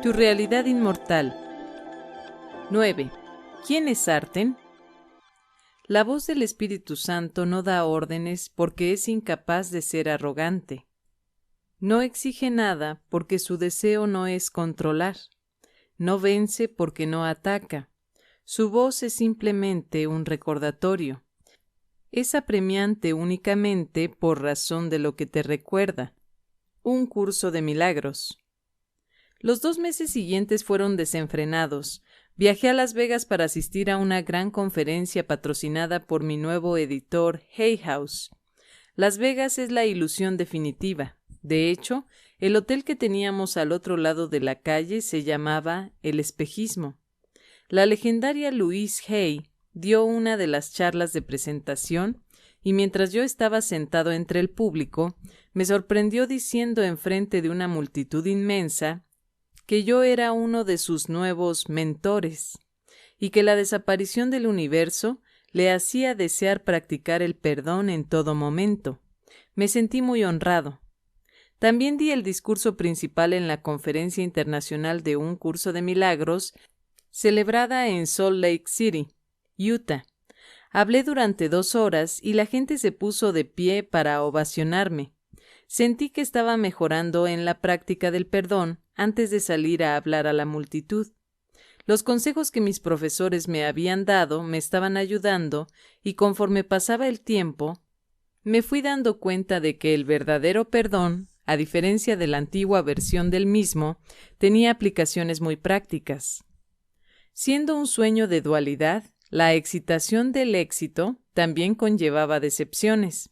Tu realidad inmortal. 9. ¿Quién es Arten? La voz del Espíritu Santo no da órdenes porque es incapaz de ser arrogante. No exige nada porque su deseo no es controlar. No vence porque no ataca. Su voz es simplemente un recordatorio. Es apremiante únicamente por razón de lo que te recuerda. Un curso de milagros. Los 2 meses siguientes fueron desenfrenados. Viajé a Las Vegas para asistir a una gran conferencia patrocinada por mi nuevo editor, Hay House. Las Vegas es la ilusión definitiva. De hecho, el hotel que teníamos al otro lado de la calle se llamaba El Espejismo. La legendaria Louise Hay dio una de las charlas de presentación y mientras yo estaba sentado entre el público, me sorprendió diciendo enfrente de una multitud inmensa que yo era uno de sus nuevos mentores y que la desaparición del universo le hacía desear practicar el perdón en todo momento. Me sentí muy honrado. También di el discurso principal en la Conferencia Internacional de un Curso de Milagros celebrada en Salt Lake City, Utah. Hablé durante 2 horas y la gente se puso de pie para ovacionarme. Sentí que estaba mejorando en la práctica del perdón antes de salir a hablar a la multitud. Los consejos que mis profesores me habían dado me estaban ayudando y conforme pasaba el tiempo, me fui dando cuenta de que el verdadero perdón, a diferencia de la antigua versión del mismo, tenía aplicaciones muy prácticas. Siendo un sueño de dualidad, la excitación del éxito también conllevaba decepciones.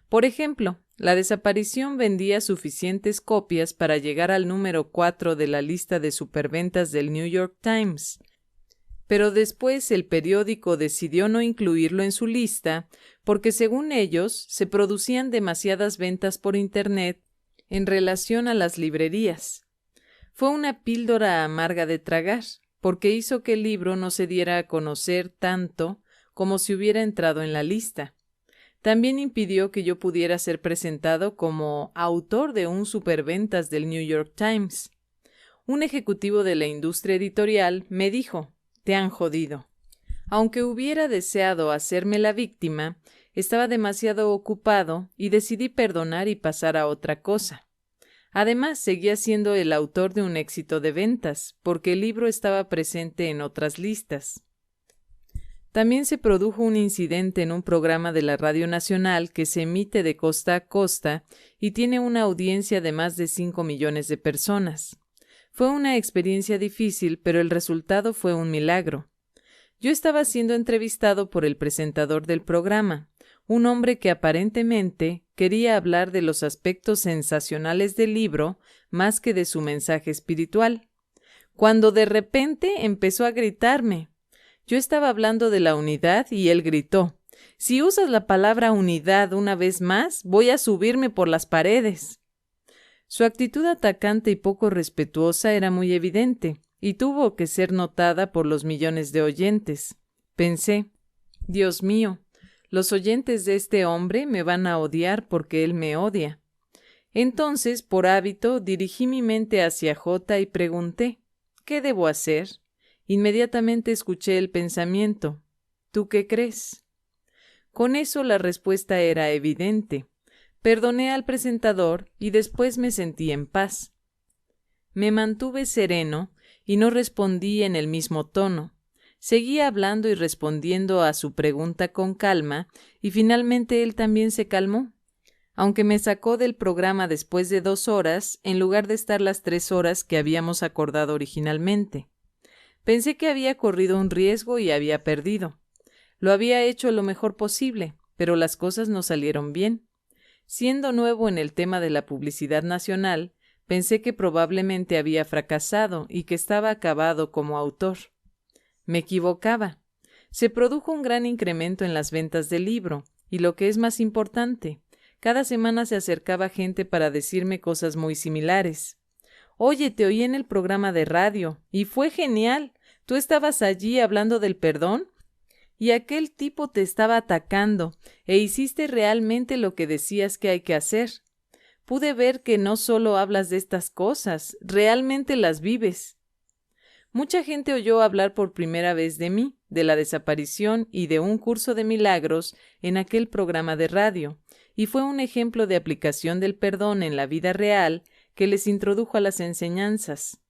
Por ejemplo, la desaparición vendía suficientes copias para llegar al número 4 de la lista de superventas del New York Times. Pero después el periódico decidió no incluirlo en su lista porque, según ellos, se producían demasiadas ventas por Internet en relación a las librerías. Fue una píldora amarga de tragar, porque hizo que el libro no se diera a conocer tanto como si hubiera entrado en la lista. También impidió que yo pudiera ser presentado como autor de un superventas del New York Times. Un ejecutivo de la industria editorial me dijo: «Te han jodido». Aunque hubiera deseado hacerme la víctima, estaba demasiado ocupado y decidí perdonar y pasar a otra cosa. Además, seguía siendo el autor de un éxito de ventas, porque el libro estaba presente en otras listas. También se produjo un incidente en un programa de la Radio Nacional que se emite de costa a costa y tiene una audiencia de más de 5 millones de personas. Fue una experiencia difícil, pero el resultado fue un milagro. Yo estaba siendo entrevistado por el presentador del programa, un hombre que aparentemente quería hablar de los aspectos sensacionales del libro más que de su mensaje espiritual, cuando de repente empezó a gritarme. Yo estaba hablando de la unidad y él gritó: «Si usas la palabra unidad una vez más, voy a subirme por las paredes». Su actitud atacante y poco respetuosa era muy evidente y tuvo que ser notada por los millones de oyentes. Pensé: «Dios mío, los oyentes de este hombre me van a odiar porque él me odia». Entonces, por hábito, dirigí mi mente hacia J y pregunté: «¿Qué debo hacer?». Inmediatamente escuché el pensamiento: «¿Tú qué crees?». Con eso la respuesta era evidente. Perdoné al presentador y después me sentí en paz. Me mantuve sereno y no respondí en el mismo tono. Seguí hablando y respondiendo a su pregunta con calma y finalmente él también se calmó. Aunque me sacó del programa después de 2 horas, en lugar de estar las 3 horas que habíamos acordado originalmente. Pensé que había corrido un riesgo y había perdido. Lo había hecho lo mejor posible, pero las cosas no salieron bien. Siendo nuevo en el tema de la publicidad nacional, pensé que probablemente había fracasado y que estaba acabado como autor. Me equivocaba. Se produjo un gran incremento en las ventas del libro, y lo que es más importante, cada semana se acercaba gente para decirme cosas muy similares. «Oye, te oí en el programa de radio, y fue genial. Tú estabas allí hablando del perdón, y aquel tipo te estaba atacando, e hiciste realmente lo que decías que hay que hacer». pude ver que no solo hablas de estas cosas, realmente las vives. Mucha gente oyó hablar por primera vez de mí, de la desaparición y de un curso de milagros en aquel programa de radio, y fue un ejemplo de aplicación del perdón en la vida real que les introdujo a las enseñanzas.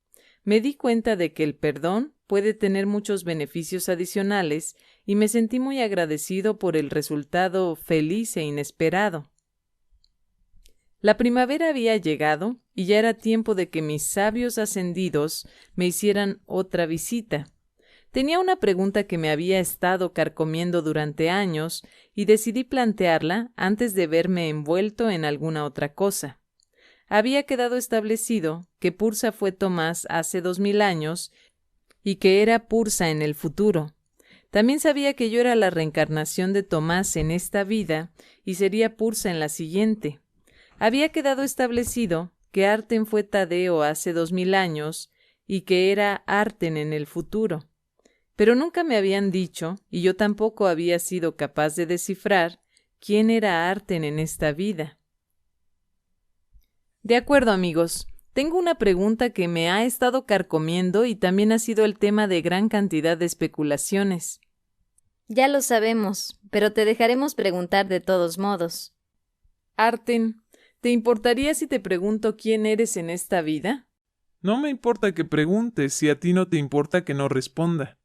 Me di cuenta de que el perdón puede tener muchos beneficios adicionales y me sentí muy agradecido por el resultado feliz e inesperado. La primavera había llegado y ya era tiempo de que mis sabios ascendidos me hicieran otra visita. Tenía una pregunta que me había estado carcomiendo durante años y decidí plantearla antes de verme envuelto en alguna otra cosa. Había quedado establecido que Pursa fue Tomás hace 2000 años y que era Pursa en el futuro. También sabía que yo era la reencarnación de Tomás en esta vida y sería Pursa en la siguiente. Había quedado establecido que Arten fue Tadeo hace 2000 años y que era Arten en el futuro. Pero nunca me habían dicho, y yo tampoco había sido capaz de descifrar, quién era Arten en esta vida. De acuerdo, amigos. Tengo una pregunta que me ha estado carcomiendo y también ha sido el tema de gran cantidad de especulaciones. Ya lo sabemos, pero te dejaremos preguntar de todos modos. Arten, ¿te importaría si te pregunto quién eres en esta vida? No me importa que preguntes si a ti no te importa que no responda.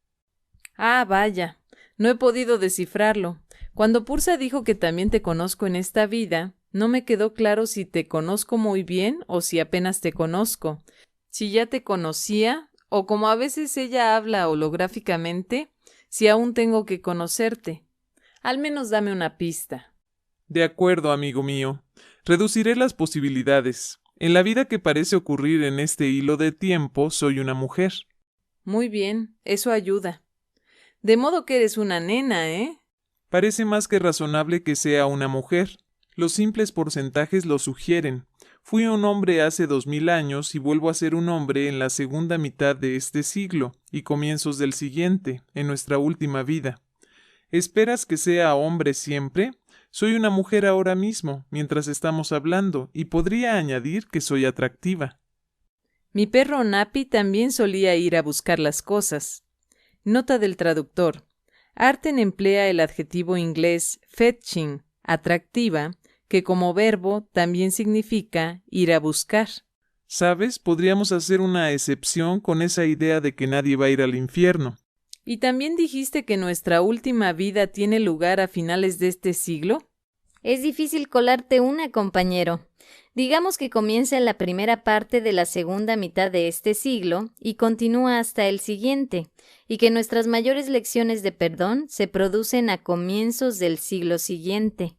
Ah, vaya, no he podido descifrarlo. Cuando Pursa dijo que también te conozco en esta vida, no me quedó claro si te conozco muy bien o si apenas te conozco, si ya te conocía o como a veces ella habla holográficamente, si aún tengo que conocerte. Al menos dame una pista. De acuerdo, amigo mío. Reduciré las posibilidades. En la vida que parece ocurrir en este hilo de tiempo, soy una mujer. Muy bien, eso ayuda. De modo que eres una nena, ¿eh? Parece más que razonable que sea una mujer. Los simples porcentajes lo sugieren. Fui un hombre hace 2000 años y vuelvo a ser un hombre en la segunda mitad de este siglo y comienzos del siguiente, en nuestra última vida. ¿Esperas que sea hombre siempre? Soy una mujer ahora mismo, mientras estamos hablando, y podría añadir que soy atractiva. Mi perro Napi también solía ir a buscar las cosas. Nota del traductor. Arten emplea el adjetivo inglés fetching, atractiva, que como verbo también significa ir a buscar. ¿Sabes? Podríamos hacer una excepción con esa idea de que nadie va a ir al infierno. ¿Y también dijiste que nuestra última vida tiene lugar a finales de este siglo? Es difícil colarte una, compañero. Digamos que comienza en la primera parte de la segunda mitad de este siglo y continúa hasta el siguiente, y que nuestras mayores lecciones de perdón se producen a comienzos del siglo siguiente.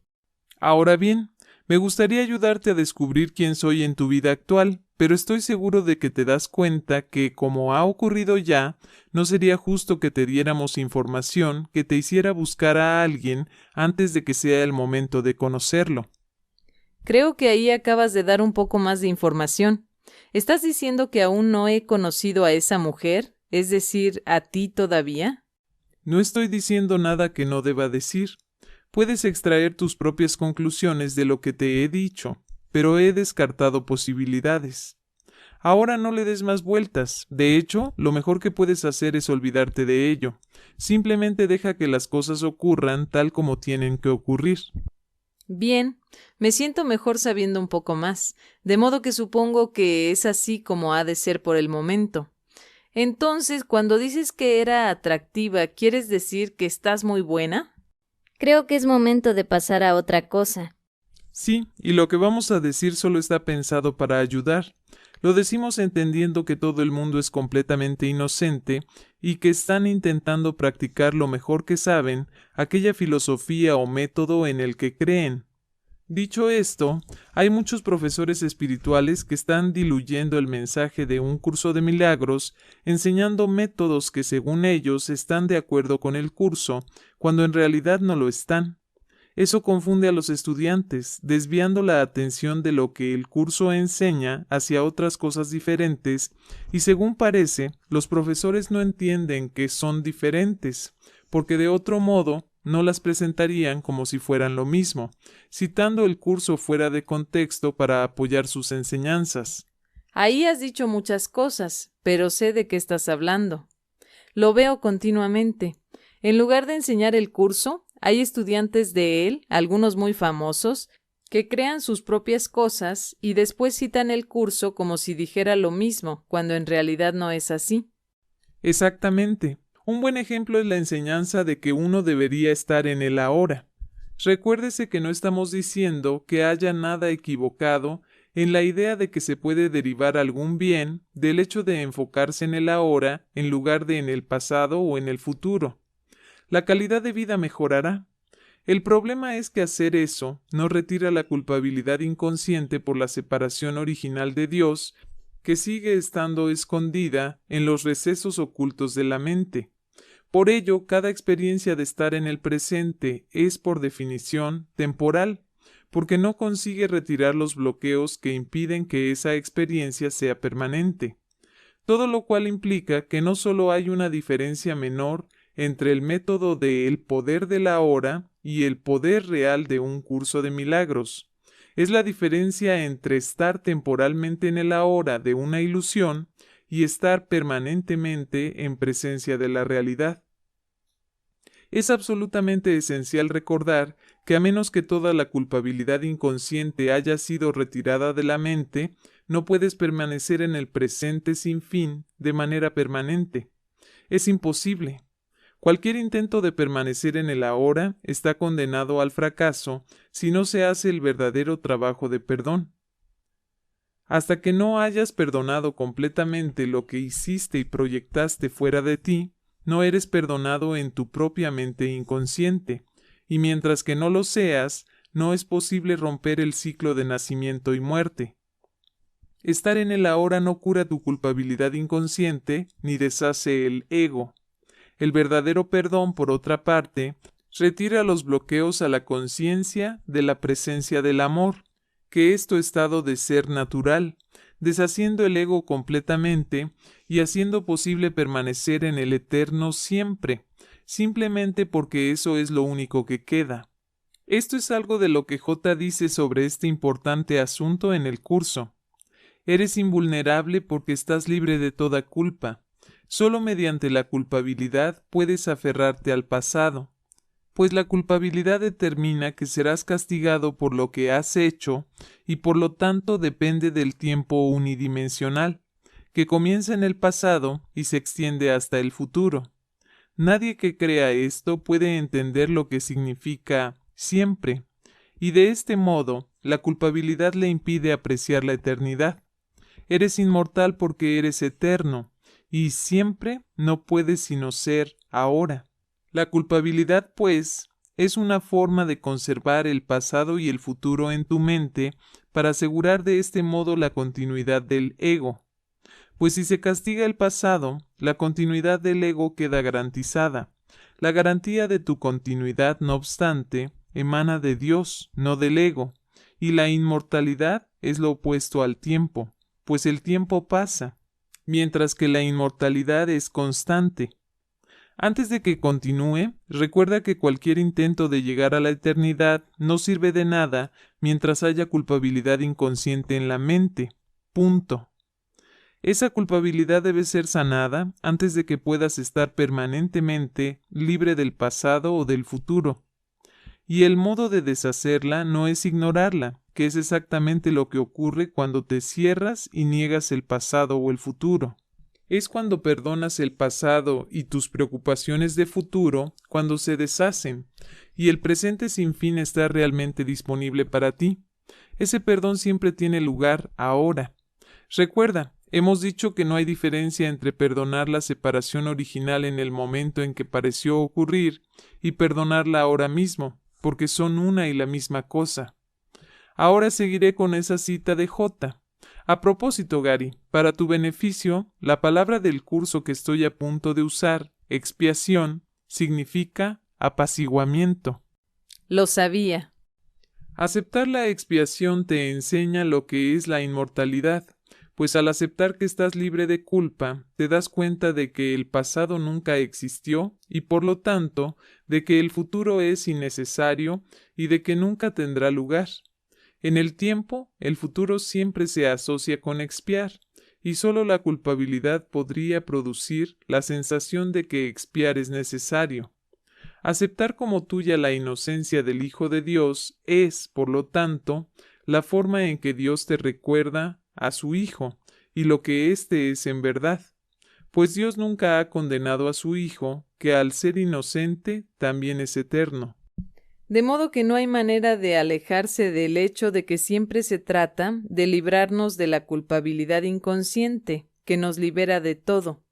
Ahora bien, me gustaría ayudarte a descubrir quién soy en tu vida actual, pero estoy seguro de que te das cuenta que, como ha ocurrido ya, no sería justo que te diéramos información que te hiciera buscar a alguien antes de que sea el momento de conocerlo. Creo que ahí acabas de dar un poco más de información. ¿Estás diciendo que aún no he conocido a esa mujer? Es decir, ¿a ti todavía? No estoy diciendo nada que no deba decir. Puedes extraer tus propias conclusiones de lo que te he dicho, pero he descartado posibilidades. Ahora no le des más vueltas. De hecho, lo mejor que puedes hacer es olvidarte de ello. Simplemente deja que las cosas ocurran tal como tienen que ocurrir. Bien, me siento mejor sabiendo un poco más, de modo que supongo que es así como ha de ser por el momento. Entonces, cuando dices que era atractiva, ¿quieres decir que estás muy buena? Creo que es momento de pasar a otra cosa. Sí, y lo que vamos a decir solo está pensado para ayudar. Lo decimos entendiendo que todo el mundo es completamente inocente y que están intentando practicar lo mejor que saben aquella filosofía o método en el que creen. Dicho esto, hay muchos profesores espirituales que están diluyendo el mensaje de un curso de milagros, enseñando métodos que según ellos están de acuerdo con el curso, cuando en realidad no lo están. Eso confunde a los estudiantes, desviando la atención de lo que el curso enseña hacia otras cosas diferentes, y según parece, los profesores no entienden que son diferentes, porque de otro modo no las presentarían como si fueran lo mismo, citando el curso fuera de contexto para apoyar sus enseñanzas. Ahí has dicho muchas cosas, pero sé de qué estás hablando. Lo veo continuamente. En lugar de enseñar el curso, hay estudiantes de él, algunos muy famosos, que crean sus propias cosas y después citan el curso como si dijera lo mismo, cuando en realidad no es así. Exactamente. Un buen ejemplo es la enseñanza de que uno debería estar en el ahora. Recuérdese que no estamos diciendo que haya nada equivocado en la idea de que se puede derivar algún bien del hecho de enfocarse en el ahora en lugar de en el pasado o en el futuro. La calidad de vida mejorará. El problema es que hacer eso no retira la culpabilidad inconsciente por la separación original de Dios, que sigue estando escondida en los recesos ocultos de la mente. Por ello, cada experiencia de estar en el presente es, por definición, temporal, porque no consigue retirar los bloqueos que impiden que esa experiencia sea permanente. Todo lo cual implica que no solo hay una diferencia menor entre el método del poder de la hora y el poder real de un curso de milagros. Es la diferencia entre estar temporalmente en el ahora de una ilusión y estar permanentemente en presencia de la realidad. Es absolutamente esencial recordar que a menos que toda la culpabilidad inconsciente haya sido retirada de la mente, no puedes permanecer en el presente sin fin de manera permanente. Es imposible. Cualquier intento de permanecer en el ahora está condenado al fracaso si no se hace el verdadero trabajo de perdón. Hasta que no hayas perdonado completamente lo que hiciste y proyectaste fuera de ti, no eres perdonado en tu propia mente inconsciente, y mientras que no lo seas, no es posible romper el ciclo de nacimiento y muerte. Estar en el ahora no cura tu culpabilidad inconsciente ni deshace el ego. El verdadero perdón, por otra parte, retira los bloqueos a la conciencia de la presencia del amor, que es tu estado de ser natural, deshaciendo el ego completamente y haciendo posible permanecer en el eterno siempre, simplemente porque eso es lo único que queda. Esto es algo de lo que J dice sobre este importante asunto en el curso. Eres invulnerable porque estás libre de toda culpa. Solo mediante la culpabilidad puedes aferrarte al pasado, pues la culpabilidad determina que serás castigado por lo que has hecho y por lo tanto depende del tiempo unidimensional, que comienza en el pasado y se extiende hasta el futuro. Nadie que crea esto puede entender lo que significa siempre, y de este modo la culpabilidad le impide apreciar la eternidad. Eres inmortal porque eres eterno, y siempre no puedes sino ser ahora. La culpabilidad, pues, es una forma de conservar el pasado y el futuro en tu mente para asegurar de este modo la continuidad del ego. Pues si se castiga el pasado, la continuidad del ego queda garantizada. La garantía de tu continuidad, no obstante, emana de Dios, no del ego, y la inmortalidad es lo opuesto al tiempo, pues el tiempo pasa, mientras que la inmortalidad es constante. Antes de que continúe, recuerda que cualquier intento de llegar a la eternidad no sirve de nada mientras haya culpabilidad inconsciente en la mente. Punto. Esa culpabilidad debe ser sanada antes de que puedas estar permanentemente libre del pasado o del futuro. Y el modo de deshacerla no es ignorarla, que es exactamente lo que ocurre cuando te cierras y niegas el pasado o el futuro. Es cuando perdonas el pasado y tus preocupaciones de futuro cuando se deshacen, y el presente sin fin está realmente disponible para ti. Ese perdón siempre tiene lugar ahora. Recuerda, hemos dicho que no hay diferencia entre perdonar la separación original en el momento en que pareció ocurrir y perdonarla ahora mismo, porque son una y la misma cosa. Ahora seguiré con esa cita de J. A propósito, Gary, para tu beneficio, la palabra del curso que estoy a punto de usar, expiación, significa apaciguamiento. Lo sabía. Aceptar la expiación te enseña lo que es la inmortalidad, pues al aceptar que estás libre de culpa, te das cuenta de que el pasado nunca existió y por lo tanto de que el futuro es innecesario y de que nunca tendrá lugar. En el tiempo, el futuro siempre se asocia con expiar, y sólo la culpabilidad podría producir la sensación de que expiar es necesario. Aceptar como tuya la inocencia del Hijo de Dios es, por lo tanto, la forma en que Dios te recuerda a su Hijo y lo que éste es en verdad, pues Dios nunca ha condenado a su Hijo, que al ser inocente también es eterno. De modo que no hay manera de alejarse del hecho de que siempre se trata de librarnos de la culpabilidad inconsciente, que nos libera de todo.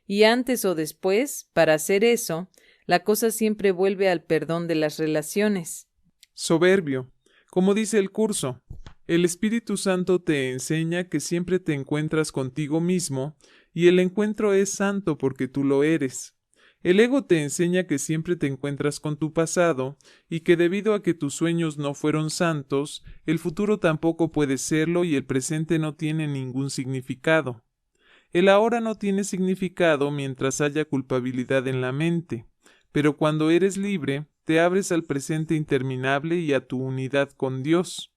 Y antes o después, para hacer eso, la cosa siempre vuelve al perdón de las relaciones. Soberbio. Como dice el curso, el Espíritu Santo te enseña que siempre te encuentras contigo mismo y el encuentro es santo porque tú lo eres. El ego te enseña que siempre te encuentras con tu pasado y que debido a que tus sueños no fueron santos, el futuro tampoco puede serlo y el presente no tiene ningún significado. El ahora no tiene significado mientras haya culpabilidad en la mente, pero cuando eres libre, te abres al presente interminable y a tu unidad con Dios.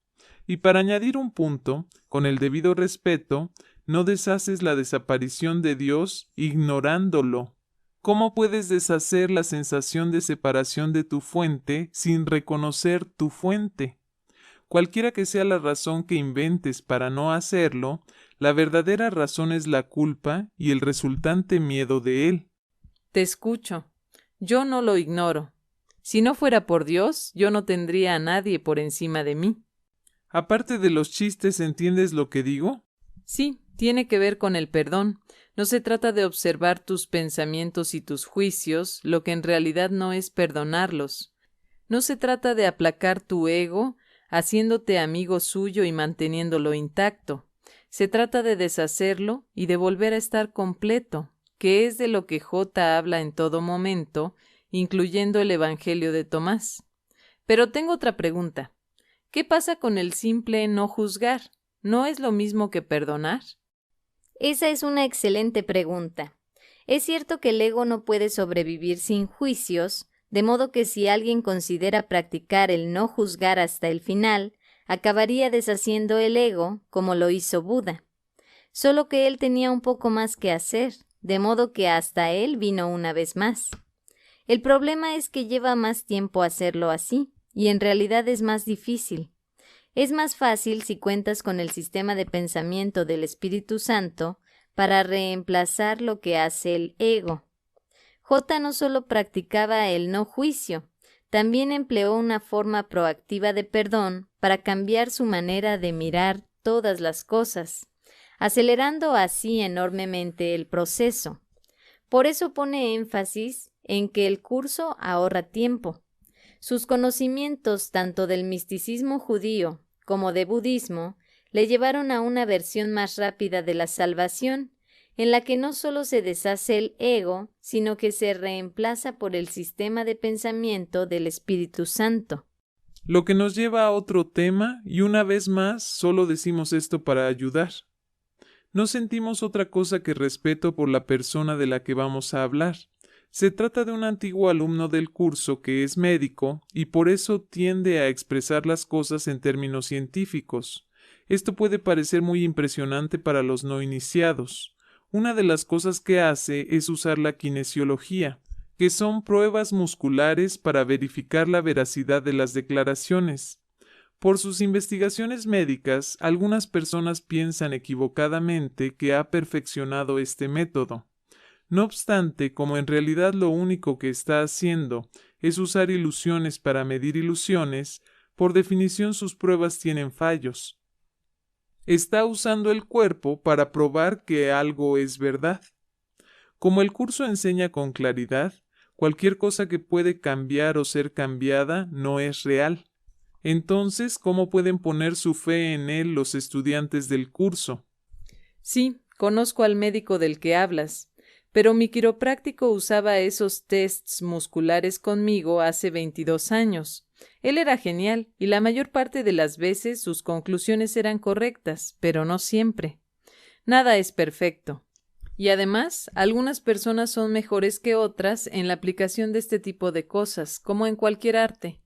Y para añadir un punto, con el debido respeto, no deshaces la desaparición de Dios ignorándolo. ¿Cómo puedes deshacer la sensación de separación de tu fuente sin reconocer tu fuente? Cualquiera que sea la razón que inventes para no hacerlo, la verdadera razón es la culpa y el resultante miedo de él. Te escucho. Yo no lo ignoro. Si no fuera por Dios, yo no tendría a nadie por encima de mí. Aparte de los chistes, ¿entiendes lo que digo? Sí, tiene que ver con el perdón. No se trata de observar tus pensamientos y tus juicios, lo que en realidad no es perdonarlos. No se trata de aplacar tu ego, haciéndote amigo suyo y manteniéndolo intacto. Se trata de deshacerlo y de volver a estar completo, que es de lo que J habla en todo momento, incluyendo el Evangelio de Tomás. Pero tengo otra pregunta. ¿Qué pasa con el simple no juzgar? ¿No es lo mismo que perdonar? Esa es una excelente pregunta. Es cierto que el ego no puede sobrevivir sin juicios, de modo que si alguien considera practicar el no juzgar hasta el final, acabaría deshaciendo el ego, como lo hizo Buda. Solo que él tenía un poco más que hacer, de modo que hasta él vino una vez más. El problema es que lleva más tiempo hacerlo así, y en realidad es más difícil. Es más fácil si cuentas con el sistema de pensamiento del Espíritu Santo para reemplazar lo que hace el ego. J no solo practicaba el no juicio, también empleó una forma proactiva de perdón para cambiar su manera de mirar todas las cosas, acelerando así enormemente el proceso. Por eso pone énfasis en que el curso ahorra tiempo. Sus conocimientos tanto del misticismo judío como de budismo le llevaron a una versión más rápida de la salvación, en la que no solo se deshace el ego, sino que se reemplaza por el sistema de pensamiento del Espíritu Santo. Lo que nos lleva a otro tema, y una vez más solo decimos esto para ayudar. No sentimos otra cosa que respeto por la persona de la que vamos a hablar. Se trata de un antiguo alumno del curso que es médico y por eso tiende a expresar las cosas en términos científicos. Esto puede parecer muy impresionante para los no iniciados. Una de las cosas que hace es usar la kinesiología, que son pruebas musculares para verificar la veracidad de las declaraciones. Por sus investigaciones médicas, algunas personas piensan equivocadamente que ha perfeccionado este método. No obstante, como en realidad lo único que está haciendo es usar ilusiones para medir ilusiones, por definición sus pruebas tienen fallos. Está usando el cuerpo para probar que algo es verdad. Como el curso enseña con claridad, cualquier cosa que puede cambiar o ser cambiada no es real. Entonces, ¿cómo pueden poner su fe en él los estudiantes del curso? Sí, conozco al médico del que hablas, pero mi quiropráctico usaba esos tests musculares conmigo hace 22 años. Él era genial y la mayor parte de las veces sus conclusiones eran correctas, pero no siempre. Nada es perfecto. Y además, algunas personas son mejores que otras en la aplicación de este tipo de cosas, como en cualquier arte.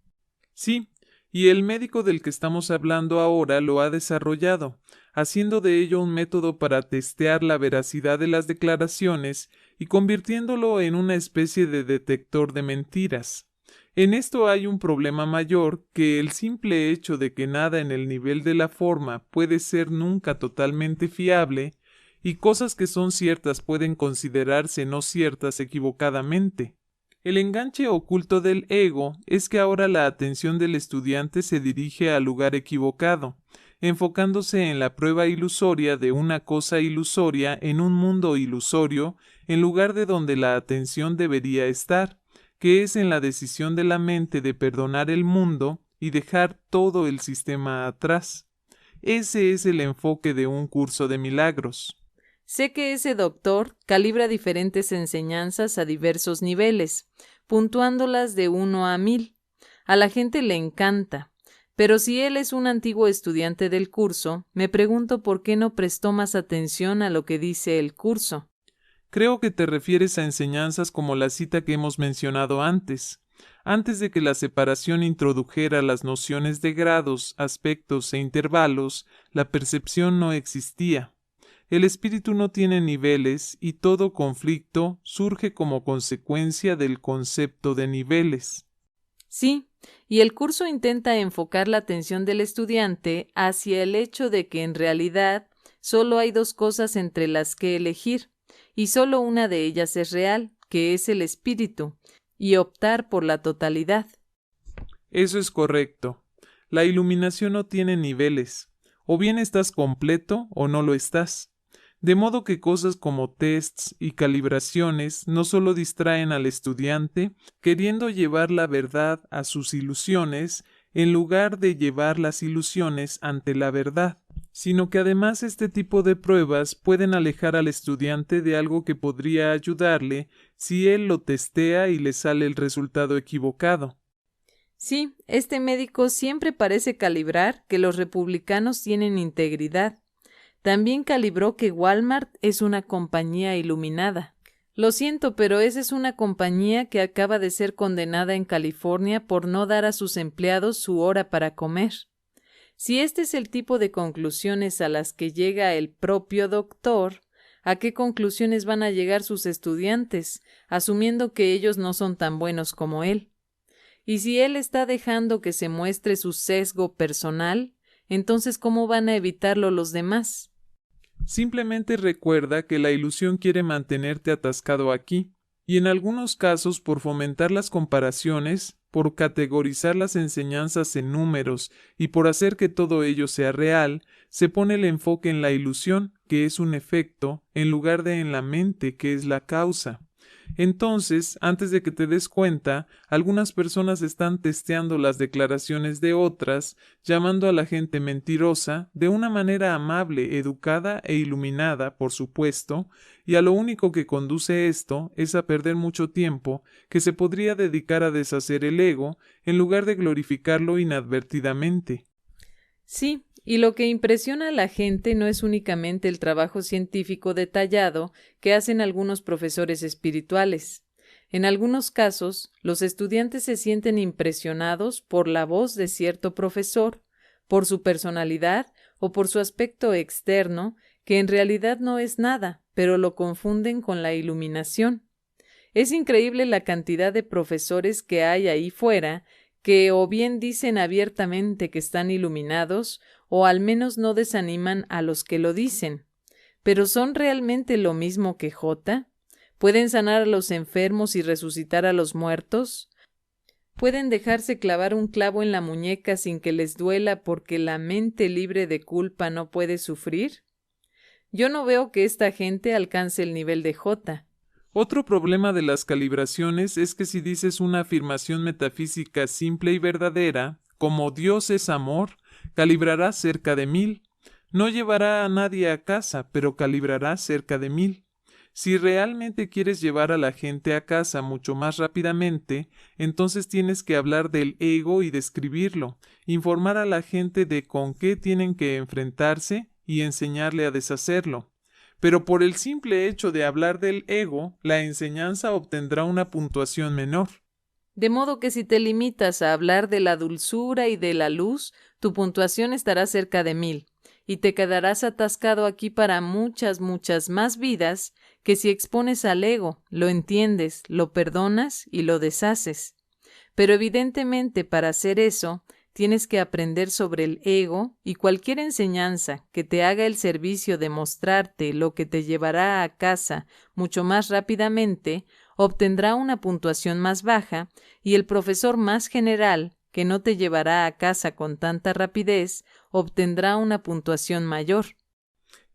Sí, y el médico del que estamos hablando ahora lo ha desarrollado, haciendo de ello un método para testear la veracidad de las declaraciones y convirtiéndolo en una especie de detector de mentiras. En esto hay un problema mayor, que el simple hecho de que nada en el nivel de la forma puede ser nunca totalmente fiable, y cosas que son ciertas pueden considerarse no ciertas equivocadamente. El enganche oculto del ego es que ahora la atención del estudiante se dirige al lugar equivocado, enfocándose en la prueba ilusoria de una cosa ilusoria en un mundo ilusorio, en lugar de donde la atención debería estar, que es en la decisión de la mente de perdonar el mundo y dejar todo el sistema atrás. Ese es el enfoque de un curso de milagros. Sé que ese doctor calibra diferentes enseñanzas a diversos niveles, puntuándolas de 1 a 1000. A la gente le encanta, pero si él es un antiguo estudiante del curso, me pregunto por qué no prestó más atención a lo que dice el curso. Creo que te refieres a enseñanzas como la cita que hemos mencionado antes. Antes de que la separación introdujera las nociones de grados, aspectos e intervalos, la percepción no existía. El espíritu no tiene niveles y todo conflicto surge como consecuencia del concepto de niveles. Sí, y el curso intenta enfocar la atención del estudiante hacia el hecho de que en realidad solo hay dos cosas entre las que elegir, y solo una de ellas es real, que es el espíritu, y optar por la totalidad. Eso es correcto. La iluminación no tiene niveles. O bien estás completo o no lo estás. De modo que cosas como tests y calibraciones no solo distraen al estudiante, queriendo llevar la verdad a sus ilusiones, en lugar de llevar las ilusiones ante la verdad, sino que además este tipo de pruebas pueden alejar al estudiante de algo que podría ayudarle si él lo testea y le sale el resultado equivocado. Sí, este médico siempre parece calibrar que los republicanos tienen integridad. También calibró que Walmart es una compañía iluminada. Lo siento, pero esa es una compañía que acaba de ser condenada en California por no dar a sus empleados su hora para comer. Si este es el tipo de conclusiones a las que llega el propio doctor, ¿a qué conclusiones van a llegar sus estudiantes, asumiendo que ellos no son tan buenos como él? Y si él está dejando que se muestre su sesgo personal, entonces ¿cómo van a evitarlo los demás? Simplemente recuerda que la ilusión quiere mantenerte atascado aquí, y en algunos casos por fomentar las comparaciones, por categorizar las enseñanzas en números y por hacer que todo ello sea real, se pone el enfoque en la ilusión, que es un efecto, en lugar de en la mente, que es la causa. Entonces, antes de que te des cuenta, algunas personas están testeando las declaraciones de otras, llamando a la gente mentirosa, de una manera amable, educada e iluminada, por supuesto, y a lo único que conduce esto es a perder mucho tiempo que se podría dedicar a deshacer el ego en lugar de glorificarlo inadvertidamente. Sí, y lo que impresiona a la gente no es únicamente el trabajo científico detallado que hacen algunos profesores espirituales. En algunos casos, los estudiantes se sienten impresionados por la voz de cierto profesor, por su personalidad o por su aspecto externo, que en realidad no es nada, pero lo confunden con la iluminación. Es increíble la cantidad de profesores que hay ahí fuera que o bien dicen abiertamente que están iluminados, o al menos no desaniman a los que lo dicen. ¿Pero son realmente lo mismo que J? ¿Pueden sanar a los enfermos y resucitar a los muertos? ¿Pueden dejarse clavar un clavo en la muñeca sin que les duela porque la mente libre de culpa no puede sufrir? Yo no veo que esta gente alcance el nivel de J. Otro problema de las calibraciones es que si dices una afirmación metafísica simple y verdadera, como Dios es amor, calibrará cerca de 1000. No llevará a nadie a casa, pero calibrará cerca de 1000. Si realmente quieres llevar a la gente a casa mucho más rápidamente, entonces tienes que hablar del ego y describirlo, informar a la gente de con qué tienen que enfrentarse y enseñarle a deshacerlo. pero por el simple hecho de hablar del ego, la enseñanza obtendrá una puntuación menor. De modo que si te limitas a hablar de la dulzura y de la luz, tu puntuación estará cerca de 1000, y te quedarás atascado aquí para muchas, muchas más vidas que si expones al ego, lo entiendes, lo perdonas y lo deshaces. Pero evidentemente para hacer eso, tienes que aprender sobre el ego y cualquier enseñanza que te haga el servicio de mostrarte lo que te llevará a casa mucho más rápidamente, obtendrá una puntuación más baja, y el profesor más general, que no te llevará a casa con tanta rapidez, obtendrá una puntuación mayor.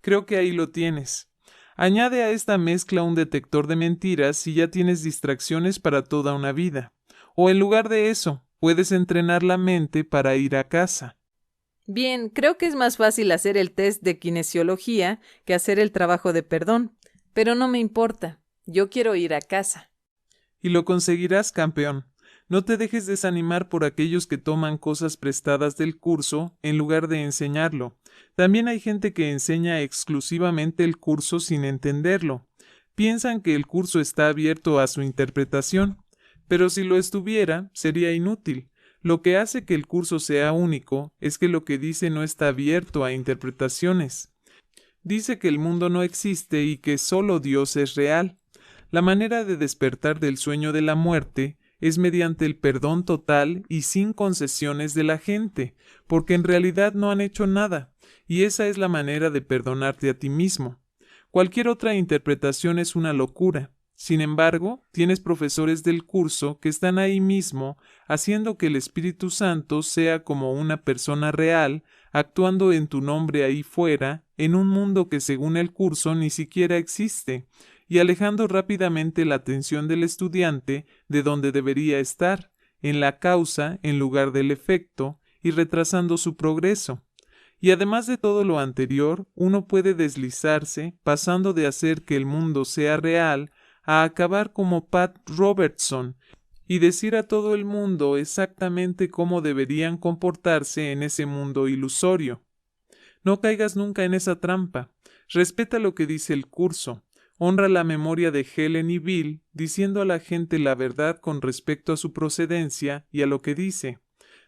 Creo que ahí lo tienes. Añade a esta mezcla un detector de mentiras y ya tienes distracciones para toda una vida. O en lugar de eso, puedes entrenar la mente para ir a casa. Bien, creo que es más fácil hacer el test de kinesiología que hacer el trabajo de perdón, pero no me importa. Yo quiero ir a casa. Y lo conseguirás, campeón. No te dejes desanimar por aquellos que toman cosas prestadas del curso en lugar de enseñarlo. También hay gente que enseña exclusivamente el curso sin entenderlo. Piensan que el curso está abierto a su interpretación, pero si lo estuviera, sería inútil. Lo que hace que el curso sea único es que lo que dice no está abierto a interpretaciones. Dice que el mundo no existe y que solo Dios es real. La manera de despertar del sueño de la muerte es mediante el perdón total y sin concesiones de la gente, porque en realidad no han hecho nada, y esa es la manera de perdonarte a ti mismo. Cualquier otra interpretación es una locura. Sin embargo, tienes profesores del curso que están ahí mismo, haciendo que el Espíritu Santo sea como una persona real, actuando en tu nombre ahí fuera, en un mundo que según el curso ni siquiera existe, y alejando rápidamente la atención del estudiante de donde debería estar, en la causa en lugar del efecto, y retrasando su progreso. Y además de todo lo anterior, uno puede deslizarse, pasando de hacer que el mundo sea real, a acabar como Pat Robertson, y decir a todo el mundo exactamente cómo deberían comportarse en ese mundo ilusorio. No caigas nunca en esa trampa. Respeta lo que dice el curso. Honra la memoria de Helen y Bill, diciendo a la gente la verdad con respecto a su procedencia y a lo que dice.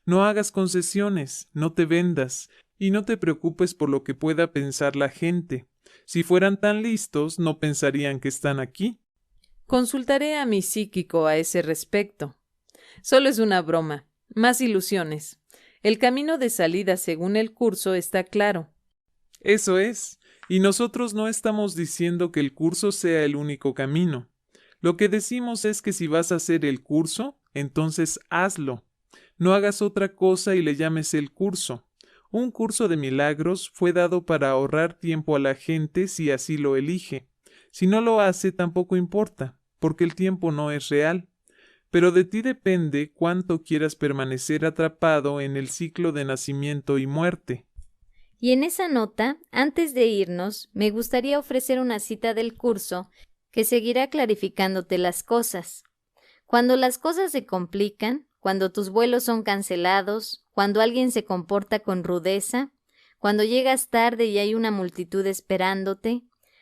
No hagas concesiones, no te vendas, y no te preocupes por lo que pueda pensar la gente. Si fueran tan listos, no pensarían que están aquí. Consultaré a mi psíquico a ese respecto. Solo es una broma. Más ilusiones. El camino de salida según el curso está claro. Eso es. Y nosotros no estamos diciendo que el curso sea el único camino. Lo que decimos es que si vas a hacer el curso, entonces hazlo. No hagas otra cosa y le llames el curso. Un curso de milagros fue dado para ahorrar tiempo a la gente si así lo elige. Si no lo hace, tampoco importa, porque el tiempo no es real. Pero de ti depende cuánto quieras permanecer atrapado en el ciclo de nacimiento y muerte. Y en esa nota, antes de irnos, me gustaría ofrecer una cita del curso que seguirá clarificándote las cosas. Cuando las cosas se complican, cuando tus vuelos son cancelados, cuando alguien se comporta con rudeza, cuando llegas tarde y hay una multitud esperándote,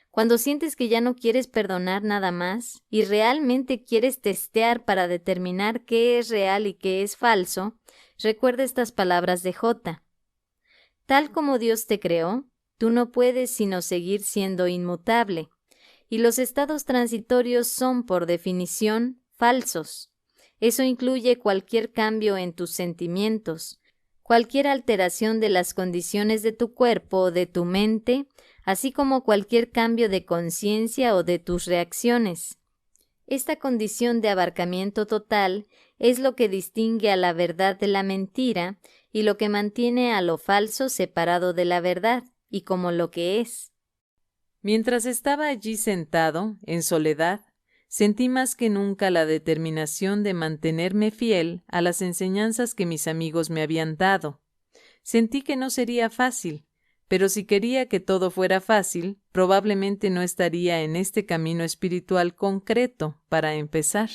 cuando sientes que ya no quieres perdonar nada más y realmente quieres testear para determinar qué es real y qué es falso, recuerda estas palabras de J. Tal como Dios te creó, tú no puedes sino seguir siendo inmutable, y los estados transitorios son, por definición, falsos. Eso incluye cualquier cambio en tus sentimientos, cualquier alteración de las condiciones de tu cuerpo o de tu mente, así como cualquier cambio de conciencia o de tus reacciones. Esta condición de abarcamiento total es lo que distingue a la verdad de la mentira y lo que mantiene a lo falso separado de la verdad y como lo que es. Mientras estaba allí sentado, en soledad, sentí más que nunca la determinación de mantenerme fiel a las enseñanzas que mis amigos me habían dado. Sentí que no sería fácil, pero si quería que todo fuera fácil, probablemente no estaría en este camino espiritual concreto para empezar.